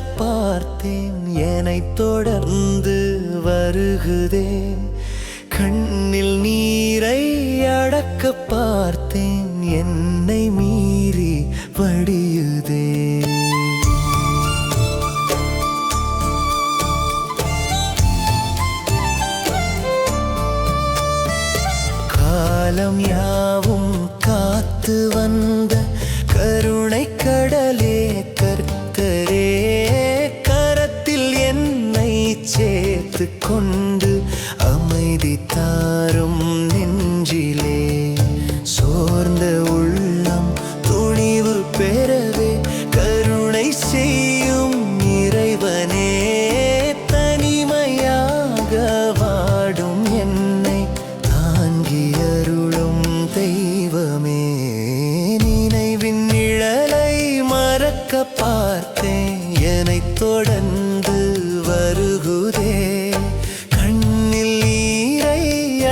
பார்த்தேன் என்னை தொடர்ந்து வருகுதே. கண்ணில் நீரை அடக்க பார்த்தேன் என்னை மீறி வடியுதே. காலம் யாவும் காத்து வந்த கருணை கடலே கர்த்தரே, கரத்தில் என்னை சேர்த்து கொண்டு அமைதி தாரும் நெஞ்சிலே. சோர்ந்த உள்ளம் துணிவு பெறவே கருணை செய்யும் இறைவனே, தனிமையாக வாடும் என்னை தாங்கி அருளும் தெய்வமே. நினைவின் நிழலை மறக்க பார்த்தேன் என்னை தொடர்ந்து வருகுதே. கண்ணில் நீரை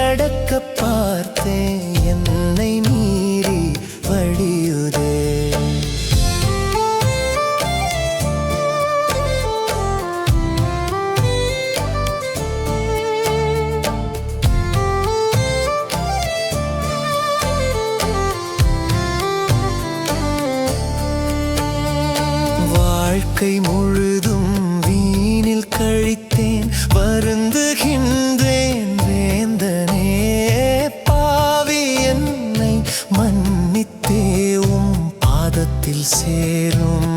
அடக்க பார்த்தேன் என்னை மீறி வடியுதே. வாழ்க்கை முழுதும் வீணில் கழித்தேன், வருந்துகின்றேன் வேந்தனே. பாவி என்னை மன்னித்தேவும் பாதத்தில் சேரும்